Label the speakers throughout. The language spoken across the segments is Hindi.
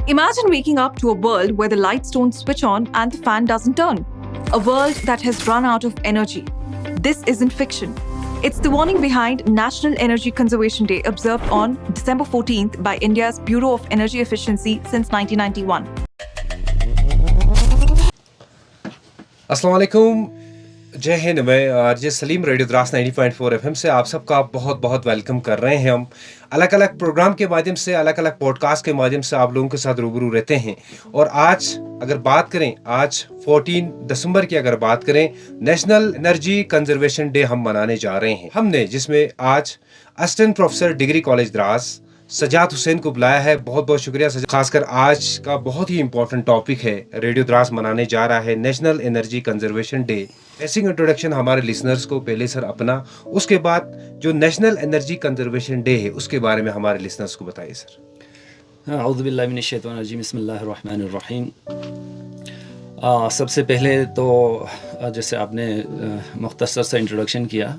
Speaker 1: Imagine waking up to a world where the lights don't switch on and the fan doesn't turn. A world that has run out of energy. This isn't fiction. It's the warning behind National Energy Conservation Day, observed on December 14th by India's Bureau of Energy Efficiency since 1991.
Speaker 2: अस्सलाम वालेकुम, जय हिंद। मैं RJ Salim radio Dras 90.4 FM से आप सबका बहुत बहुत वेलकम कर रहे हैं। हम अलग अलग प्रोग्राम के माध्यम से, अलग अलग पॉडकास्ट के माध्यम से आप लोगों के साथ रूबरू रहते हैं। और आज अगर बात करें, आज 14 दिसंबर की अगर बात करें, नेशनल एनर्जी कंजर्वेशन डे हम मनाने जा रहे हैं। हमने जिसमें आज assistant professor degree college Drass Sajad Hussain को बुलाया है। बहुत बहुत शुक्रिया सजाद। खासकर आज का बहुत ही इंपॉर्टेंट टॉपिक है, रेडियो द्रास मनाने जा रहा है national energy conservation day. Basic introduction हमारे लिसनर्स को पहले सर अपना, उसके बाद जो नेशनल एनर्जी कंजर्वेशन डे है उसके बारे में हमारे लिसनर्स को बताइए सर।
Speaker 3: औज़ु बिल्लाहि मिनश शैतानिर रजीम, बिस्मिल्लाहिर रहमानिर रहीम। सबसे पहले तो जैसे आपने मुख्तसर सा इंट्रोडक्शन किया,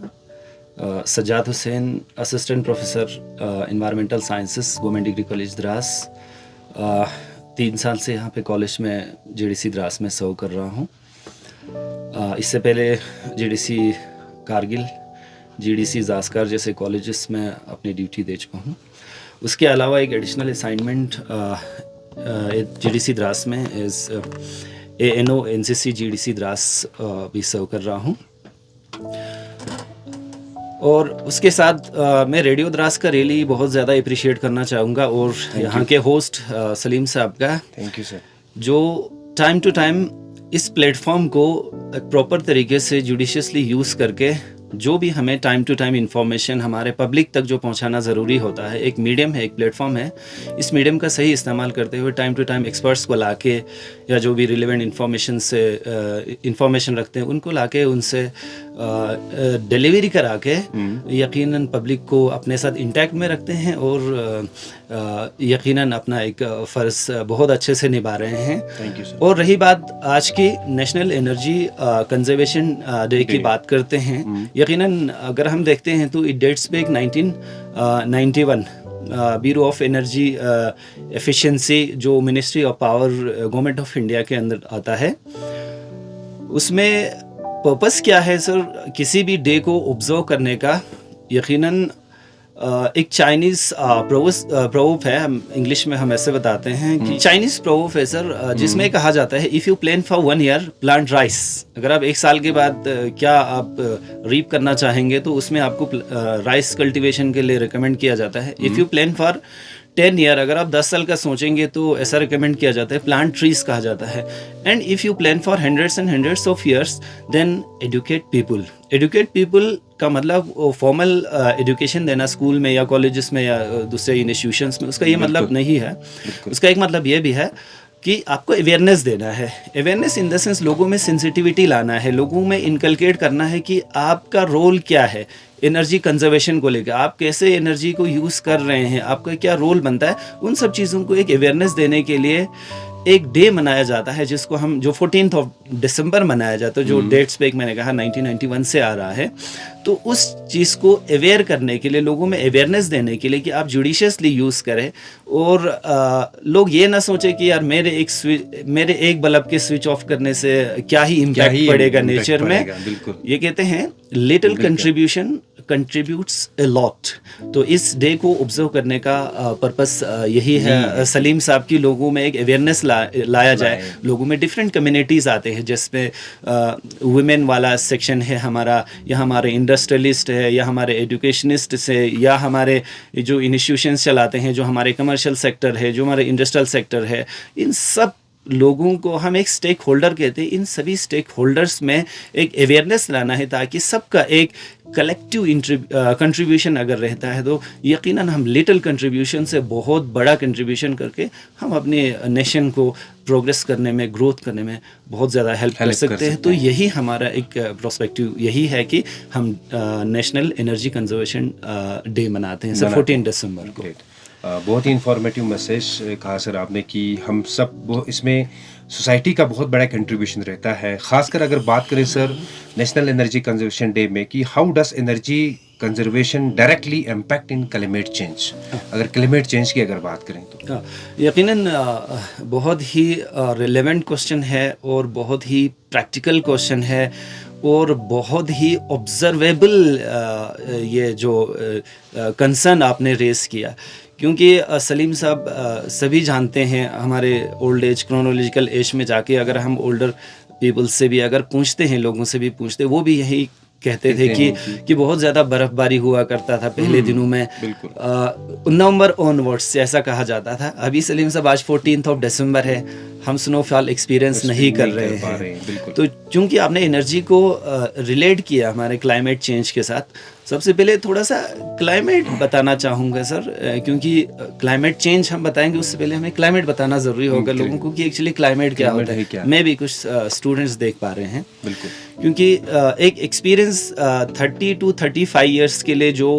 Speaker 3: Sajad Hussain, assistant professor environmental sciences, government degree college Drass. 3 साल से यहाँ पे कॉलेज में जीडीसी द्रास में सर्व कर रहा हूँ। इससे पहले जीडीसी कारगिल, जीडीसी जास्कर जैसे कॉलेजेस में अपनी ड्यूटी दे चुका हूँ। उसके अलावा एक एडिशनल असाइनमेंट जीडीसी द्रास में as ANO NCC GDC Drass भी सर्व कर रहा हूँ। और उसके साथ मैं रेडियो द्रास का रियली बहुत ज़्यादा अप्रिशिएट करना चाहूँगा, और यहाँ के होस्ट सलीम साहब का,
Speaker 2: थैंक यू सर,
Speaker 3: जो टाइम टू टाइम इस प्लेटफॉर्म को एक प्रॉपर तरीके से जुडिशियसली यूज़ करके जो भी हमें टाइम टू टाइम इंफॉर्मेशन हमारे पब्लिक तक जो पहुंचाना ज़रूरी होता है, एक मीडियम है, एक प्लेटफॉर्म है, इस मीडियम का सही इस्तेमाल करते हुए टाइम टू टाइम एक्सपर्ट्स को लाके या जो भी रिलेवेंट इंफॉर्मेशन रखते हैं उनको लाके उनसे डिलीवरी करा के यकीनन पब्लिक को अपने साथ इंटैक्ट में रखते हैं और यकीनन अपना एक फ़र्ज़ बहुत अच्छे से निभा रहे हैं।
Speaker 2: Thank you sir.
Speaker 3: और रही बात आज की नेशनल एनर्जी कंजर्वेशन डे की बात करते हैं, यकीनन अगर हम देखते हैं तो it dates back 1991। Bureau of Energy Efficiency जो ministry of power government of India के अंदर आता है, उसमें पर्पस क्या है सर, किसी भी डे को ऑब्जर्व करने का। यकीनन एक चाइनीज़ प्रोवर्ब है, हम इंग्लिश में हम ऐसे बताते हैं कि चाइनीज़ प्रोवर्ब है सर, जिसमें कहा जाता है if you plan for 1 year plant rice. अगर आप 1 साल के बाद क्या आप रीप करना चाहेंगे तो उसमें आपको राइस कल्टीवेशन के लिए रिकमेंड किया जाता है। If you plan for 10 year, अगर आप 10 साल का सोचेंगे तो ऐसा रिकमेंड किया जाता है, प्लांट ट्रीज कहा जाता है। And if you plan for hundreds and hundreds of years then educate people. Educate people का मतलब फॉर्मल एजुकेशन देना स्कूल में या कॉलेजेस में या दूसरे इंस्टीट्यूशंस में, उसका ये मतलब नहीं है। उसका एक मतलब ये भी है कि आपको अवेयरनेस देना है। अवेयरनेस इन द सेंस लोगों में सेंसिटिविटी लाना है, लोगों में इनकलकेट करना है कि आपका रोल क्या है एनर्जी कंजर्वेशन को लेकर, आप कैसे एनर्जी को यूज़ कर रहे हैं, आपका क्या रोल बनता है। उन सब चीज़ों को एक अवेयरनेस देने के लिए एक डे मनाया जाता है, जिसको हम जो 14 दिसंबर मनाया जाता है, जो डेट्स पे एक मैंने कहा 1991 से आ रहा है। तो उस चीज़ को अवेयर करने के लिए, लोगों में अवेयरनेस देने के लिए कि आप जुडिशियसली यूज़ करें, और लोग ये ना सोचे कि यार मेरे एक बल्ब के स्विच ऑफ करने से क्या ही इम्पैक्ट पड़ेगा नेचर में। ये कहते हैं little contribution contributes a lot. तो इस डे को ऑब्जर्व करने का पर्पस यही है सलीम साहब की, लोगों में एक अवेयरनेस लाया जाए। लोगों में डिफरेंट कम्युनिटीज़ आते हैं, जिसमें वुमेन वाला सेक्शन है हमारा, या हमारे इंडस्ट्रियलिस्ट है, या हमारे एजुकेशनिस्ट है, या हमारे जो इंस्टीट्यूशंस चलाते हैं, जो हमारे कमर्शियल सेक्टर है, जो हमारे इंडस्ट्रियल सेक्टर है, इन सब लोगों को हम एक स्टेक होल्डर कहते हैं। इन सभी स्टेक होल्डर्स में एक अवेयरनेस लाना है, ताकि सबका एक कलेक्टिव कंट्रीब्यूशन अगर रहता है तो यकीनन हम लिटिल कंट्रीब्यूशन से बहुत बड़ा कंट्रीब्यूशन करके हम अपने नेशन को प्रोग्रेस करने में, ग्रोथ करने में बहुत ज़्यादा हेल्प कर सकते हैं। तो यही हमारा एक प्रोस्पेक्टिव यही है कि हम नेशनल एनर्जी कंजर्वेशन डे मनाते हैं सर 14 दिसंबर को।
Speaker 2: बहुत ही इंफॉर्मेटिव मैसेज कहा सर आपने कि हम सब इसमें सोसाइटी का बहुत बड़ा कंट्रीब्यूशन रहता है, खासकर अगर बात करें sir national energy conservation day में कि how does energy conservation directly impact in climate change, अगर क्लाइमेट चेंज की अगर बात करें तो।
Speaker 3: यकीनन बहुत ही रिलेवेंट क्वेश्चन है और बहुत ही प्रैक्टिकल क्वेश्चन है और बहुत ही ऑब्जर्वेबल ये जो कंसर्न आपने रेस किया, क्योंकि सलीम साहब सभी जानते हैं हमारे ओल्ड एज क्रोनोलॉजिकल एज में जाके अगर हम ओल्डर पीपल से भी अगर पूछते हैं, लोगों से भी पूछते, वो भी यही कहते थे कि बहुत ज़्यादा बर्फ़बारी हुआ करता था पहले दिनों में, नवंबर ऑनवर्ड्स से ऐसा कहा जाता था। अभी सलीम साहब आज 14 दिसंबर है, हम स्नोफॉल एक्सपीरियंस नहीं कर रहे हैं। तो चूंकि आपने एनर्जी को रिलेट किया हमारे क्लाइमेट चेंज के साथ, सबसे पहले थोड़ा सा क्लाइमेट बताना चाहूँगा सर, क्योंकि क्लाइमेट चेंज हम बताएंगे उससे पहले हमें क्लाइमेट बताना ज़रूरी होगा लोगों को कि एक्चुअली क्लाइमेट क्या होता है। मैं भी कुछ स्टूडेंट्स देख पा रहे हैं, बिल्कुल, क्योंकि एक एक्सपीरियंस 30 to 35 ईयर्स के लिए जो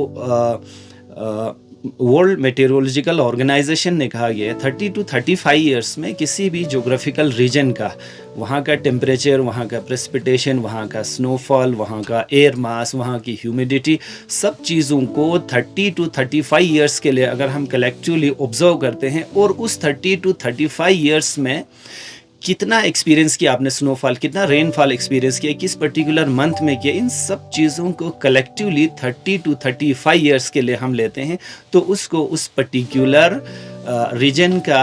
Speaker 3: वर्ल्ड मेटेरोलॉजिकल ऑर्गेनाइजेशन ने कहा गया है 30 to 35 ईयर्स में किसी भी जोग्राफिकल रीजन का, वहाँ का टेम्परेचर, वहाँ का प्रेसिपिटेशन, वहाँ का स्नोफॉल, वहाँ का एयर मास, वहाँ की ह्यूमिडिटी, सब चीज़ों को 30 to 35 ईयर्स के लिए अगर हम कलेक्टिवली ऑब्जर्व करते हैं और उस 30 to 35 ईयर्स में कितना एक्सपीरियंस किया आपने स्नोफॉल, कितना रेनफॉल एक्सपीरियंस किया, किस पर्टिकुलर मंथ में किया, इन सब चीज़ों को कलेक्टिवली 30 to 35 ईयर्स के लिए हम लेते हैं, तो उसको उस पर्टिकुलर रीजन का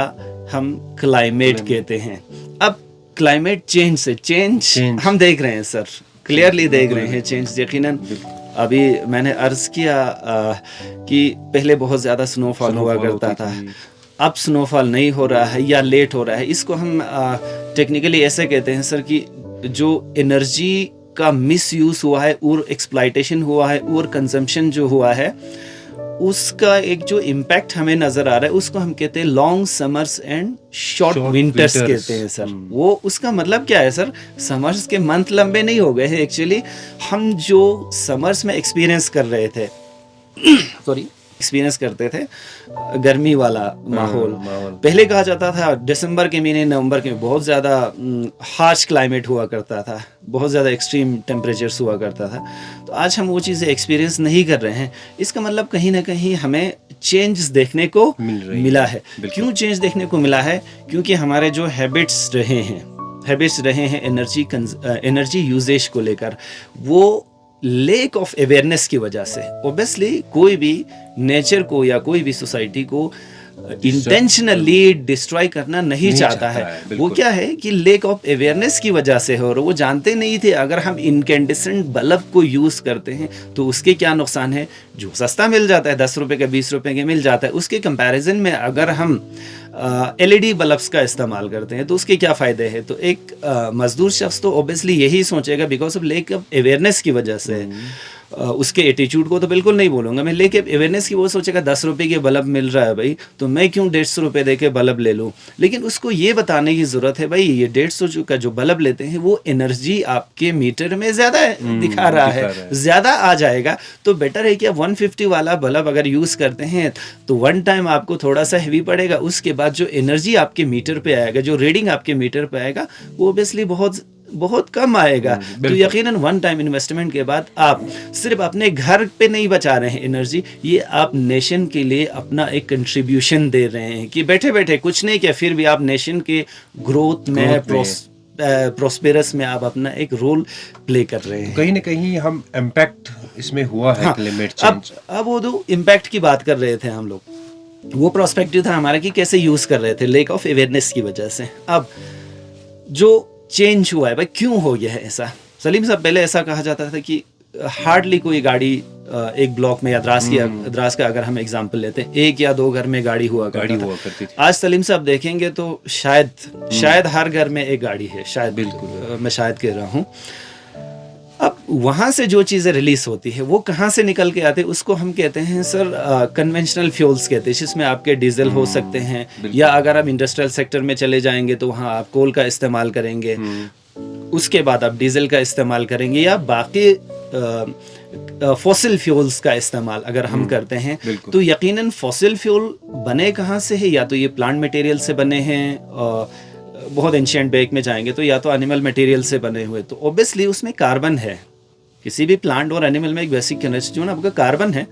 Speaker 3: हम क्लाइमेट कहते हैं। अब क्लाइमेट चेंज से चेंज हम देख रहे हैं सर, क्लियरली देख रहे हैं चेंज। यकीनन अभी मैंने अर्ज़ किया कि पहले बहुत ज़्यादा स्नोफॉल हुआ करता था, अब स्नोफॉल नहीं हो रहा है या लेट हो रहा है। इसको हम टेक्निकली ऐसे कहते हैं सर कि जो एनर्जी का मिसयूज़ हुआ है और एक्सप्लॉयटेशन हुआ है और कंजम्पशन जो हुआ है, उसका एक जो इम्पैक्ट हमें नज़र आ रहा है उसको हम कहते हैं long summers and short winters कहते हैं सर। वो उसका मतलब क्या है सर, समर्स के मंथ लंबे नहीं हो गए हैं, एक्चुअली हम जो समर्स में एक्सपीरियंस कर रहे थे एक्सपीरियंस करते थे गर्मी वाला माहौल। पहले कहा जाता था दिसंबर के महीने, नवंबर के बहुत ज़्यादा हार्श क्लाइमेट हुआ करता था, बहुत ज़्यादा एक्सट्रीम टेम्परेचर्स हुआ करता था। तो आज हम वो चीज़ें एक्सपीरियंस नहीं कर रहे हैं। इसका मतलब कहीं ना कहीं हमें चेंज देखने को मिला है। क्यों चेंज देखने को मिला है? क्योंकि हमारे जो हैबिट्स रहे हैं एनर्जी यूजेज को लेकर, वो लेक ऑफ अवेयरनेस की वजह से। ऑब्वियसली कोई भी नेचर को या कोई भी सोसाइटी को इंटेंशनली डिस्ट्रॉय करना नहीं चाहता है। वो क्या है कि लेक ऑफ अवेयरनेस की वजह से हो, और वो जानते नहीं थे अगर हम इनकेंडेसेंट बल्ब को यूज़ करते हैं तो उसके क्या नुकसान है। जो सस्ता मिल जाता है 10 रुपये का 20 रुपये के मिल जाता है, उसके कंपैरिजन में अगर हम LED बल्ब्स का इस्तेमाल करते हैं तो उसके क्या फ़ायदे हैं। तो एक मजदूर शख्स तो ऑब्वियसली यही सोचेगा because of lake of awareness की वजह से। उसके एटीट्यूड को तो बिल्कुल नहीं बोलूँगा मैं, लेके अवेयरनेस की वो सोचेगा 10 रुपये के बल्ब मिल रहा है भाई, तो मैं क्यों 150 रुपये दे के बल्ब ले लूँ। लेकिन उसको ये बताने की ज़रूरत है भाई ये 150 का जो बल्ब लेते हैं वो एनर्जी आपके मीटर में ज़्यादा दिखा रहा है, ज़्यादा आ जाएगा। तो बेटर है कि आप 150 वाला बल्ब अगर यूज़ करते हैं तो वन टाइम आपको थोड़ा सा हैवी पड़ेगा, उसके बाद जो एनर्जी आपके मीटर पे आएगा, जो रीडिंग आपके मीटर पे आएगा, वो ऑब्वियसली बहुत कम आएगा। तो यकीनन वन टाइम इन्वेस्टमेंट के बाद आप सिर्फ अपने घर पे नहीं बचा रहे हैं एनर्जी, ये आप नेशन के लिए अपना एक कंट्रीब्यूशन दे रहे हैं कि बैठे बैठे कुछ नहीं किया फिर भी आप नेशन के ग्रोथ में प्रोस्पेरस में आप अपना एक रोल प्ले कर रहे हैं।
Speaker 2: कहीं ना कहीं हम इम्पैक्ट इसमें हुआ है क्लाइमेट चेंज।
Speaker 3: अब वो जो इम्पैक्ट की बात कर रहे थे हम लोग, वो प्रोस्पेक्टिव था हमारा कि कैसे यूज़ कर रहे थे लेक ऑफ अवेयरनेस की वजह से। अब जो चेंज हुआ है भाई, क्यों हो गया है ऐसा? सलीम साहब, पहले ऐसा कहा जाता था कि हार्डली कोई गाड़ी एक ब्लॉक में या द्रास का अगर हम एग्जांपल लेते हैं 1 या 2 घर में गाड़ी हुआ करती थी। आज सलीम साहब देखेंगे तो शायद हर घर में एक गाड़ी है, शायद, बिल्कुल मैं शायद कह रहा हूँ। अब वहाँ से जो चीज़ें रिलीज होती है वो कहाँ से निकल के आते हैं, उसको हम कहते हैं सर कन्वेंशनल फ्यूल्स कहते हैं, जिसमें आपके डीजल हो सकते हैं, या अगर आप इंडस्ट्रियल सेक्टर में चले जाएंगे तो वहाँ आप कोल का इस्तेमाल करेंगे, उसके बाद आप डीजल का इस्तेमाल करेंगे, या बाकी फॉसिल फ्यूल्स का इस्तेमाल अगर हम करते हैं
Speaker 2: बिल्कुल।
Speaker 3: तो यकीनन फॉसिल फ्यूल बने कहाँ से है, या तो ये प्लांट मटेरियल से बने हैं, बहुत एंशियंट बैक में जाएंगे तो या तो एनिमल मटेरियल से बने हुए, तो ऑब्वियसली उसमें कार्बन है। किसी भी प्लांट और एनिमल में एक बेसिक कंस्टिट्यूएंट आपका कार्बन है।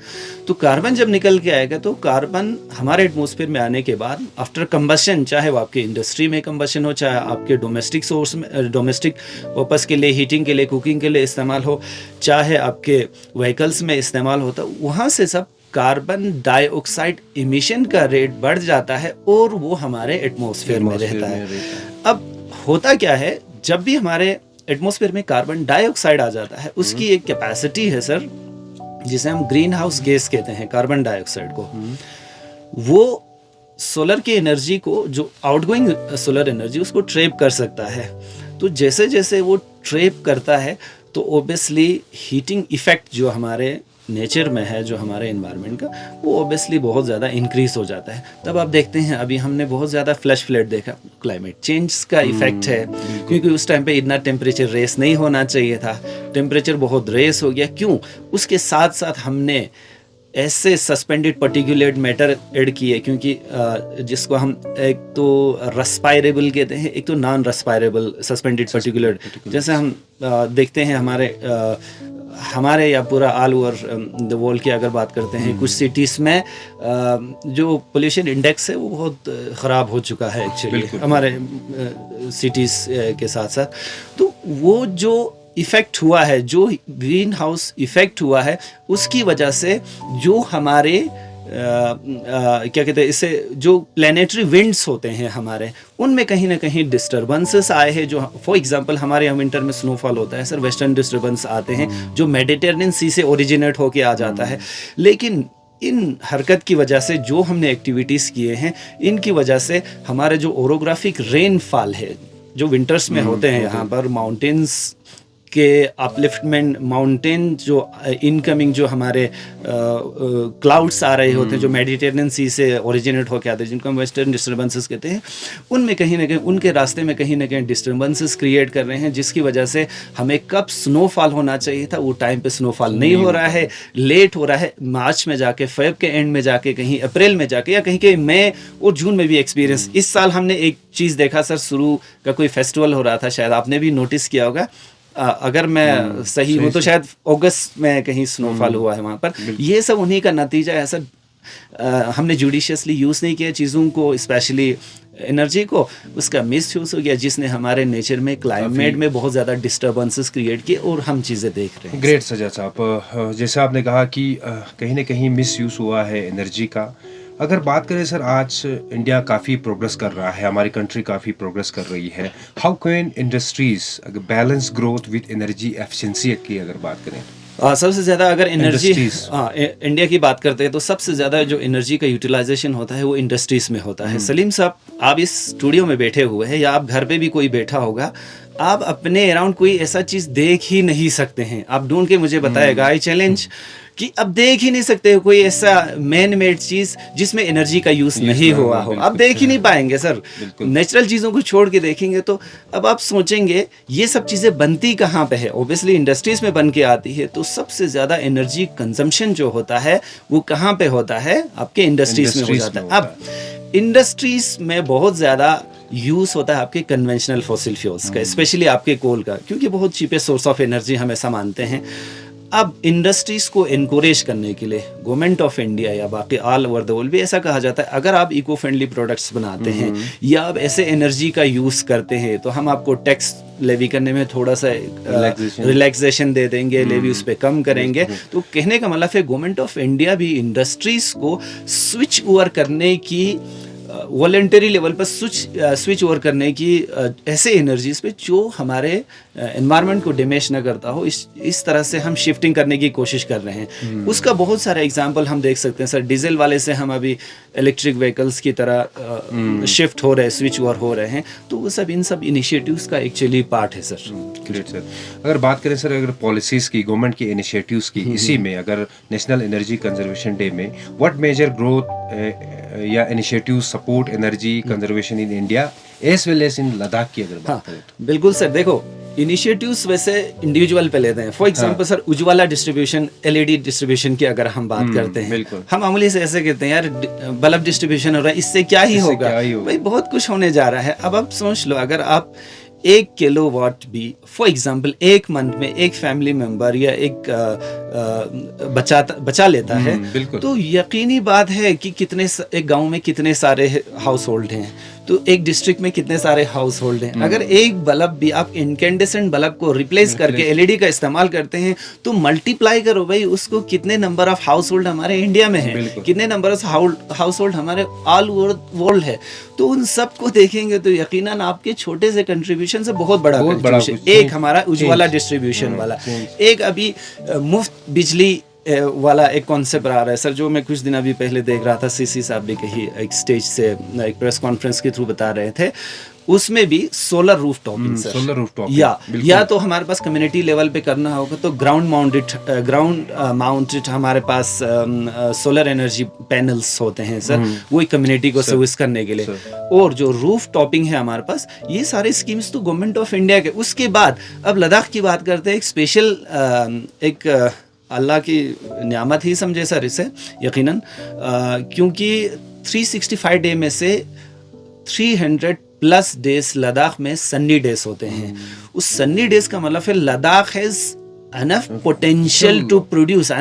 Speaker 3: तो कार्बन जब निकल के आएगा तो कार्बन हमारे एटमॉस्फेयर में आने के बाद आफ्टर कंबशन, चाहे वो आपके इंडस्ट्री में कंबशन हो, चाहे आपके डोमेस्टिक सोर्स में, डोमेस्टिक पर्पस के लिए, हीटिंग के लिए, कुकिंग के लिए इस्तेमाल हो, चाहे आपके व्हीकल्स में इस्तेमाल होता, वहाँ से सब कार्बन डाइऑक्साइड इमिशन का रेट बढ़ जाता है और वो हमारे एटमॉस्फेयर में रहता है। अब होता क्या है, जब भी हमारे एटमॉस्फेयर में कार्बन डाइऑक्साइड आ जाता है, उसकी एक कैपेसिटी है सर, जिसे हम ग्रीन हाउस गैस कहते हैं, कार्बन डाइऑक्साइड को। वो सोलर की एनर्जी को, जो आउटगोइंग सोलर एनर्जी, उसको ट्रैप कर सकता है। तो जैसे जैसे वो ट्रैप करता है तो ऑब्वियसली हीटिंग इफेक्ट जो हमारे नेचर में है, जो हमारे एनवायरनमेंट का, वो ऑब्वियसली बहुत ज़्यादा इंक्रीज हो जाता है। तब आप देखते हैं अभी हमने बहुत ज़्यादा फ्लैश फ्लड देखा, क्लाइमेट चेंज का इफेक्ट है, क्योंकि उस टाइम पे इतना टेम्परेचर रेस नहीं होना चाहिए था, टेम्परेचर बहुत रेस हो गया। क्यों? उसके साथ साथ हमने ऐसे सस्पेंडेड पर्टिकुलेट मैटर ऐड किए, क्योंकि जिसको हम एक तो रेस्पायरेबल कहते हैं, एक तो नॉन रेस्पायरेबल सस्पेंडेड पर्टिकुलेट। जैसे हम देखते हैं हमारे या पूरा ऑल ओवर द वर्ल्ड की अगर बात करते हैं, कुछ सिटीज़ में जो पोल्यूशन इंडेक्स है वो बहुत ख़राब हो चुका है एक्चुअली हमारे सिटीज़ के साथ साथ। तो वो जो इफ़ेक्ट हुआ है, जो ग्रीन हाउस इफ़ेक्ट हुआ है, उसकी वजह से जो हमारे क्या कहते हैं इससे, जो प्लानिटरी विंड्स होते हैं हमारे, उनमें कहीं ना कहीं डिस्टर्बेंसेस आए हैं। जो फॉर एग्जांपल हमारे यहाँ विंटर में स्नोफॉल होता है सर, वेस्टर्न डिस्टर्बेंस आते हैं जो मेडिटेरेनियन सी से ओरिजिनेट होके आ जाता है। लेकिन इन हरकत की वजह से, जो हमने एक्टिविटीज़ किए हैं, इनकी वजह से हमारे जो ओरोग्राफिक रेनफॉल है, जो विंटर्स में होते हैं यहाँ पर, माउंटेन्स के अपलिफ्टमेंट, माउंटेन जो इनकमिंग जो हमारे क्लाउड्स आ रहे होते हैं, जो मेडिटेरेनियन सी से ओरिजिनेट होकर आते हैं, जिनको हम वेस्टर्न डिस्टर्बेंसेस कहते हैं, उनमें कहीं ना कहीं, उनके रास्ते में कहीं ना कहीं डिस्टर्बेंसेस क्रिएट कर रहे हैं, जिसकी वजह से हमें कब स्नोफॉल होना चाहिए था वो टाइम पे स्नोफॉल नहीं हो रहा है, लेट हो रहा है। मार्च में जाके, फेब के एंड में जाके, कहीं अप्रैल में जाके, या कहीं कहीं मई और जून में भी एक्सपीरियंस। इस साल हमने एक चीज़ देखा सर, शुरू का कोई फेस्टिवल हो रहा था, शायद आपने भी नोटिस किया होगा, अगर मैं सही हूँ तो शायद अगस्त में कहीं स्नोफॉल हुआ है वहाँ पर। ये सब उन्हीं का नतीजा है सर। हमने जुडिशियसली यूज़ नहीं किया चीज़ों को, स्पेशली एनर्जी को, उसका मिस यूज़ हो गया, जिसने हमारे नेचर में, क्लाइमेट में बहुत ज़्यादा डिस्टर्बेंसेस क्रिएट किए, और हम चीज़ें देख रहे हैं।
Speaker 2: ग्रेट सज्जाद साहब, जैसे आपने कहा कि कहीं ना कहीं मिस यूज़ हुआ है एनर्जी का। अगर बात करें सर, आज इंडिया काफ़ी प्रोग्रेस कर रहा है, हमारी कंट्री काफ़ी प्रोग्रेस कर रही है। हाउ कैन इंडस्ट्रीज अगर balance growth with energy efficiency की अगर बात करें?
Speaker 3: सबसे ज़्यादा अगर एनर्जी इंडिया की बात करते हैं तो सबसे ज़्यादा जो एनर्जी का यूटिलाइजेशन होता है वो इंडस्ट्रीज़ में होता है। सलीम साहब, आप इस स्टूडियो में बैठे हुए हैं, या आप घर पे भी कोई बैठा होगा, आप अपने अराउंड कोई ऐसा चीज़ देख ही नहीं सकते हैं। आप ढूंढ के मुझे बताएगा, आई चैलेंज, कि अब देख ही नहीं सकते हो कोई ऐसा मैन मेड चीज़ जिसमें एनर्जी का यूज़ नहीं हुआ हो। आप देख ही नहीं पाएंगे सर। नेचुरल चीज़ों को छोड़ के देखेंगे तो अब आप सोचेंगे ये सब चीज़ें बनती कहाँ पे है। ऑब्वियसली इंडस्ट्रीज़ में बन के आती है, तो सबसे ज़्यादा एनर्जी कंजम्पशन जो होता है वो कहाँ पे होता है? आपके इंडस्ट्रीज़ में हो जाता है। अब इंडस्ट्रीज़ में बहुत ज़्यादा यूज़ होता है आपके कन्वेंशनल फॉसिल फ्यूल्स का, स्पेशली आपके कोल का, क्योंकि बहुत चीपेस्ट सोर्स ऑफ एनर्जी हम ऐसा मानते हैं। अब इंडस्ट्रीज़ को इनकरेज करने के लिए गवर्नमेंट ऑफ इंडिया या बाकी ऑल ओवर द वर्ल्ड भी ऐसा कहा जाता है, अगर आप इको फ्रेंडली प्रोडक्ट्स बनाते हैं या आप ऐसे एनर्जी का यूज़ करते हैं तो हम आपको टैक्स लेवी करने में थोड़ा सा रिलैक्सेशन दे देंगे, लेवी उस पर कम करेंगे। तो कहने का मतलब है गवर्नमेंट ऑफ इंडिया भी इंडस्ट्रीज़ को स्विच ओवर करने की, वॉलंटरी लेवल पर स्विच ओवर करने की ऐसे एनर्जीज पे जो हमारे एनवायरनमेंट को डैमेज ना करता हो, इस तरह से हम शिफ्टिंग करने की कोशिश कर रहे हैं। उसका बहुत सारा एग्जांपल हम देख सकते हैं सर। डीजल वाले से हम अभी इलेक्ट्रिक व्हीकल्स की तरह शिफ्ट हो रहे हैं, स्विच ओवर हो रहे हैं। तो वो सब इन सब इनिशिएटिव्स का एक्चुअली पार्ट है सर।
Speaker 2: Great sir. अगर बात करें सर, अगर पॉलिसीज़ की, गवर्नमेंट की इनिशिएटिव्स की, इसी में अगर नेशनल एनर्जी कंजर्वेशन डे में व्हाट मेजर ग्रोथ या initiative support energy conservation in India as well as in Ladakh की अगर बात करें तो?
Speaker 3: बिल्कुल सर। देखो, इनिशिएटिव्स वैसे इंडिविजुअल पे लेते हैं। For example sir, Ujjwala distribution, LED distribution की अगर हम बात करते हैं,
Speaker 2: बिल्कुल।
Speaker 3: हम मामूली से ऐसे कहते हैं यार बल्ब डिस्ट्रीब्यूशन हो रहा है, इससे क्या ही
Speaker 2: इससे
Speaker 3: होगा,
Speaker 2: क्या ही होगा।
Speaker 3: भाई बहुत कुछ होने जा रहा है। अब आप सोच लो, अगर आप 1 किलोवाट भी फॉर एग्जांपल एक मंथ में एक फैमिली मेंबर या एक बचा लेता है,
Speaker 2: बिल्कुल।
Speaker 3: तो यकीनी बात है कि एक गांव में कितने सारे हाउस होल्ड हैं, तो एक डिस्ट्रिक्ट में कितने सारे हाउस होल्ड हैं। अगर एक बल्ब भी आप इनकेंडेसेंट बल्ब को रिप्लेस करके एलईडी का इस्तेमाल करते हैं, तो मल्टीप्लाई करो भाई उसको, कितने नंबर ऑफ हाउस होल्ड हमारे इंडिया में है, कितने नंबर ऑफ हाउस होल्ड हमारे ऑल वर्ल्ड है। तो उन सबको देखेंगे तो यकीनन आपके छोटे से कंट्रीब्यूशन से बहुत बड़ा कंट्रीब्यूशन। एक हमारा उज्ज्वला डिस्ट्रीब्यूशन वाला, एक अभी मुफ्त बिजली वाला एक कॉन्सेप्ट आ रहा है सर, जो मैं कुछ दिन अभी पहले देख रहा था, सीसी साहब भी कहीं एक स्टेज से एक प्रेस कॉन्फ्रेंस के थ्रू बता रहे थे, उसमें भी solar roof topping sir,
Speaker 2: solar roof topping
Speaker 3: या तो हमारे पास कम्युनिटी लेवल पे करना होगा तो ग्राउंड माउंटेड हमारे पास सोलर एनर्जी पैनल्स होते हैं सर, वो एक कम्युनिटी को सर्विस करने के लिए। और जो रूफ टॉपिंग है हमारे पास, ये सारे स्कीम्स तो गवर्नमेंट ऑफ इंडिया के। उसके बाद अब लद्दाख की बात करते हैं, एक स्पेशल एक अल्लाह की नियामत ही समझे सर इसे यकीनन, क्योंकि 365 डे में से 300+ डेज लद्दाख में सन्नी डेज होते हैं। उस सन्नी डेज का मतलब है Ladakh has enough potential to produce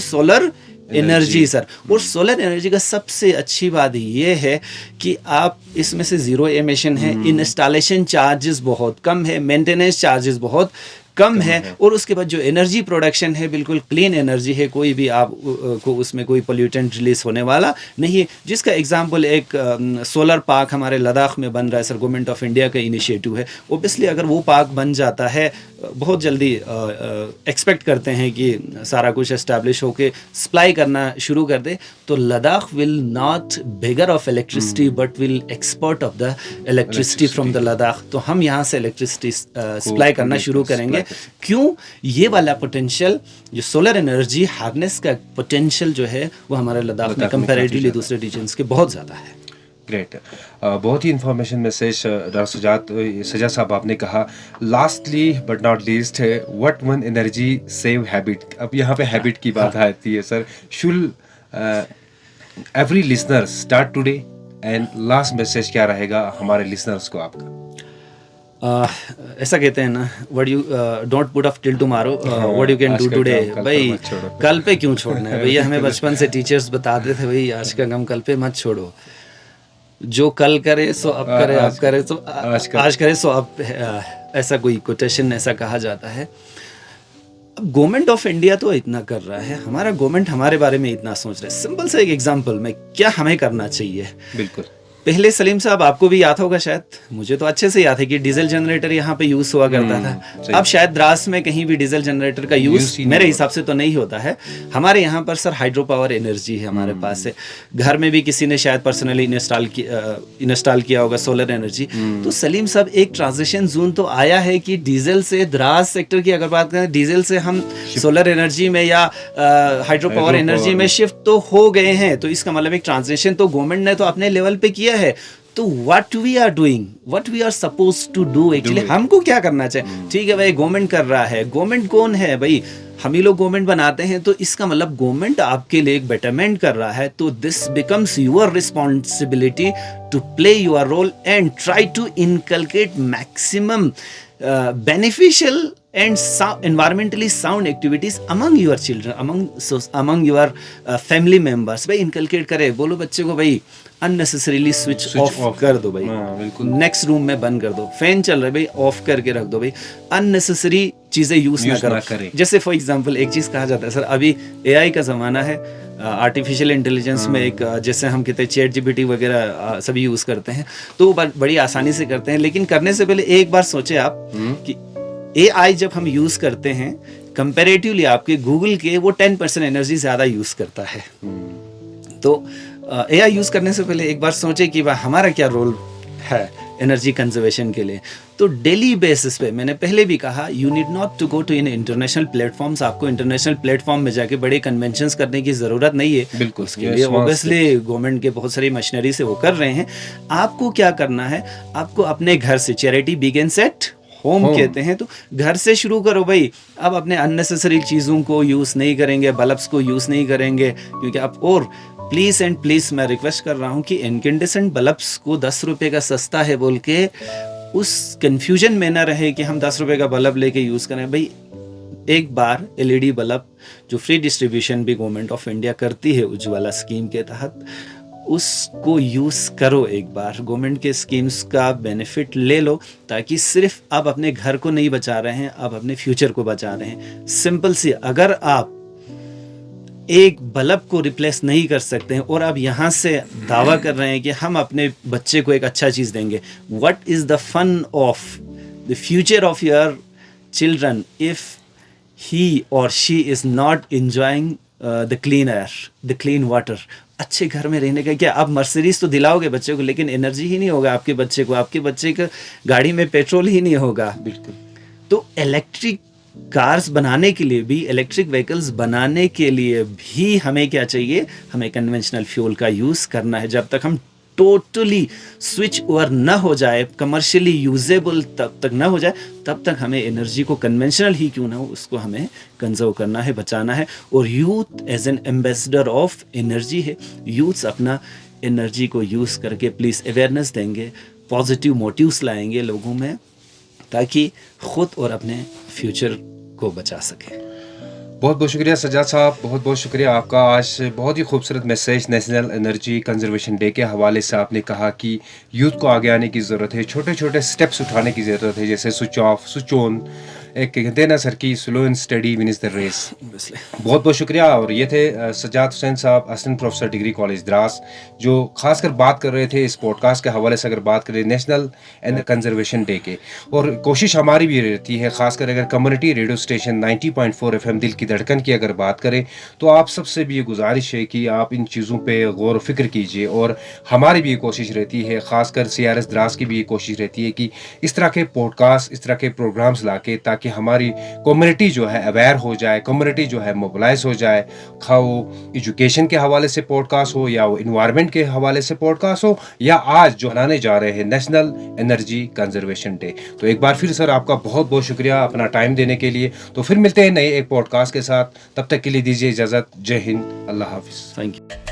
Speaker 3: solar energy sir. और सोलर एनर्जी का सबसे अच्छी बात ये है कि आप इसमें से 0 एमिशन है, इंस्टॉलेशन चार्जेस बहुत कम है, मेंटेनेंस चार्जेस बहुत कम है, और उसके बाद जो एनर्जी प्रोडक्शन है बिल्कुल क्लीन एनर्जी है, कोई भी आप को उसमें कोई पोल्यूटेंट रिलीज होने वाला नहीं है। जिसका एग्जांपल एक सोलर पार्क हमारे लद्दाख में बन रहा है सर, गवर्नमेंट ऑफ इंडिया का इनिशिएटिव है। ओबियसली अगर वो पार्क बन जाता है, बहुत जल्दी एक्सपेक्ट करते हैं कि सारा कुछ एस्टैब्लिश होके सप्लाई करना शुरू कर दे, तो Ladakh will not beggar of electricity but will export of the electricity from the Ladakh. तो हम यहाँ से इलेक्ट्रिसिटी सप्लाई करना शुरू करेंगे। क्यों? ये वाला पोटेंशियल, जो सोलर एनर्जी हार्नेस का पोटेंशियल जो है, वो हमारे लद्दाख में कंपैरेटिवली दूसरे रीजन्स के बहुत ज़्यादा है।
Speaker 2: ग्रेट, बहुत ही इंफॉर्मेशन मैसेज डॉक्टर सजा साहब आपने कहा। Lastly but not least, what one energy save habit. अब यहाँ पे हैबिट की बात आती है sir. Should every listener start today, and last message क्या रहेगा हमारे लिसनर्स को आपका?
Speaker 3: ऐसा कहते हैं ना, what you don't put off till tomorrow, what you can do today. भाई कल पे क्यों छोड़ना है भैया, हमें बचपन से टीचर्स बताते थे भाई आज का गम कल पे मत छोड़ो, जो कल करे सो अब करे, अब करे तो आज करे सो अब, ऐसा कोई कोटेशन ऐसा कहा जाता है। अब गवर्नमेंट ऑफ इंडिया तो इतना कर रहा है, हमारा गवर्नमेंट हमारे बारे में इतना सोच रहा है। सिंपल सा एक एग्जांपल में क्या हमें करना चाहिए।
Speaker 2: बिल्कुल,
Speaker 3: पहले सलीम साहब आपको भी याद होगा, शायद मुझे तो अच्छे से याद है कि डीजल जनरेटर यहाँ पे यूज हुआ करता था। अब शायद द्रास में कहीं भी डीजल जनरेटर का यूज मेरे हिसाब से तो नहीं होता है। हमारे यहाँ पर सर हाइड्रो पावर एनर्जी है हमारे पास है। घर में भी किसी ने शायद पर्सनली इंस्टॉल किया होगा सोलर एनर्जी। तो सलीम साहब एक ट्रांजिशन जोन तो आया है कि डीजल से, द्रास सेक्टर की अगर बात करें, डीजल से हम सोलर एनर्जी में या हाइड्रो पावर एनर्जी में शिफ्ट तो हो गए हैं। तो इसका मतलब एक ट्रांजिशन तो गवर्नमेंट ने तो अपने लेवल पे किया है। तो what we are doing, what we are suppose to do, actually हमको क्या करना चाहिए? ठीक है भाई, गवर्नमेंट कर रहा है, गवर्नमेंट कौन है भाई? हम ही लोग गवर्नमेंट बनाते हैं, तो इसका मतलब गवर्नमेंट आपके लिए एक बेटरमेंट कर रहा है। तो this becomes your responsibility to play your role and try to inculcate maximum beneficial and environmentally sound activities among your children, among your family members। भाई इनकलकेट करे, बोलो बच्चे को भाई अननेसेसरीली स्विच ऑफ कर दो भाई, नेक्स्ट रूम में बंद कर दो, फैन चल रहा है भाई ऑफ करके रख दो भाई, अननेसेसरी चीजें यूज ना करो। जैसे फॉर एग्जांपल एक चीज कहा जाता है सर, अभी एआई का जमाना है, आर्टिफिशियल इंटेलिजेंस में एक जैसे हम कहते हैं चैट जीपीटी वगैरह सभी यूज करते हैं, तो बड़ी आसानी से करते हैं। लेकिन करने से पहले एक बार सोचे आप कि एआई जब हम यूज करते हैं कंपैरेटिवली आपके गूगल के, वो 10% एनर्जी ज्यादा यूज करता है। तो एआई यूज करने से पहले एक बार सोचे कि हमारा क्या रोल है एनर्जी कंजर्वेशन के लिए। तो डेली बेसिस पे, मैंने पहले भी कहा, you need not to go to in international platforms. आपको इंटरनेशनल प्लेटफॉर्म में जाके बड़े कन्वेंशंस करने की जरूरत नहीं है।
Speaker 2: बिल्कुल,
Speaker 3: उसके लिए ऑब्वियसली गवर्नमेंट के बहुत सारी मशीनरी से वो कर रहे हैं। आपको क्या करना है, आपको अपने घर से, चैरिटी बिगिंस एट होम कहते हैं, तो घर से शुरू करो भाई। अब अपने अननेसेसरी चीज़ों को यूज़ नहीं करेंगे, बल्ब्स को यूज़ नहीं करेंगे, क्योंकि आप और प्लीज़ एंड प्लीज़ मैं रिक्वेस्ट कर रहा हूँ कि इनकेंडेसेंट बल्ब्स को 10 रुपये का सस्ता है बोल के उस कन्फ्यूजन में ना रहे कि हम 10 रुपये का बल्ब लेके यूज़ करें। भाई एक बार एलईडी बल्ब जो फ्री डिस्ट्रीब्यूशन भी गवर्नमेंट ऑफ इंडिया करती है उज्ज्वला स्कीम के तहत, उसको यूज़ करो एक बार, गवर्नमेंट के स्कीम्स का बेनिफिट ले लो, ताकि सिर्फ आप अपने घर को नहीं बचा रहे हैं, आप अपने फ्यूचर को बचा रहे हैं। सिंपल सी, अगर आप एक बल्ब को रिप्लेस नहीं कर सकते हैं और आप यहाँ से दावा कर रहे हैं कि हम अपने बच्चे को एक अच्छा चीज़ देंगे, what is the fun of the future of your children if he और she is not enjoying the clean air, the clean water. अच्छे घर में रहने का क्या, आप मर्सिडीज तो दिलाओगे बच्चे को, लेकिन एनर्जी ही नहीं होगा आपके बच्चे को, आपके बच्चे का गाड़ी में पेट्रोल ही नहीं होगा।
Speaker 2: बिल्कुल।
Speaker 3: तो इलेक्ट्रिक कार्स बनाने के लिए भी, इलेक्ट्रिक व्हीकल्स बनाने के लिए भी हमें क्या चाहिए, हमें कन्वेंशनल फ्यूल का यूज़ करना है। जब तक हम टोटली स्विच ओवर न हो जाए, कमर्शियली यूजेबल तब तक न हो जाए, तब तक हमें एनर्जी को कन्वेंशनल ही क्यों ना हो, उसको हमें कंजर्व करना है, बचाना है। और youth as an ambassador of energy है, यूथ्स अपना एनर्जी को यूज़ करके प्लीज़ अवेयरनेस देंगे, पॉजिटिव मोटिव्स लाएंगे लोगों में, ताकि खुद और अपने फ्यूचर को बचा सकें।
Speaker 2: बहुत बहुत शुक्रिया सज्जाद साहब, बहुत बहुत शुक्रिया आपका। आज बहुत ही खूबसूरत message national energy conservation day के हवाले से आपने कहा कि यूथ को आगे आने की ज़रूरत है, छोटे छोटे स्टेप्स उठाने की ज़रूरत है, जैसे स्विच ऑफ, स्विच ऑन, एक कहते हैं ना सर की slow and study win is the race. बहुत बहुत शुक्रिया। और ये थे सज्जाद हुसैन साहब, assistant professor degree college Drass, जो खासकर बात कर रहे थे इस पॉडकास्ट के हवाले से, अगर बात करें नेशनल एनर्जी कंजर्वेशन डे के। और कोशिश हमारी भी रहती है, खासकर अगर कम्युनिटी रेडियो स्टेशन 90.4 FM दिल की धड़कन की अगर बात करें, तो आप सबसे भी ये गुजारिश है कि आप इन चीज़ों पे गौर व फिक्र कीजिए। और हमारी भी ये कोशिश रहती है, खासकर CRS द्रास की भी ये कोशिश रहती है कि इस तरह के पॉडकास्ट, इस तरह के प्रोग्राम्स ला के, ताकि हमारी कम्युनिटी जो है अवेयर हो जाए, कम्युनिटी जो है मोबिलाइज हो जाए। खा वो एजुकेशन के हवाले से पॉडकास्ट हो, या वो इन्वायरमेंट के हवाले से पॉडकास्ट हो, या आज जो मनाने जा रहे हैं नेशनल एनर्जी कंजर्वेशन डे। तो एक बार फिर सर आपका बहुत बहुत शुक्रिया अपना टाइम देने के लिए। तो फिर मिलते हैं नए एक पॉडकास्ट के साथ, तब तक के लिए दीजिए इजाज़त। जय हिंद, अल्लाह हाफिज़।
Speaker 3: Thank you.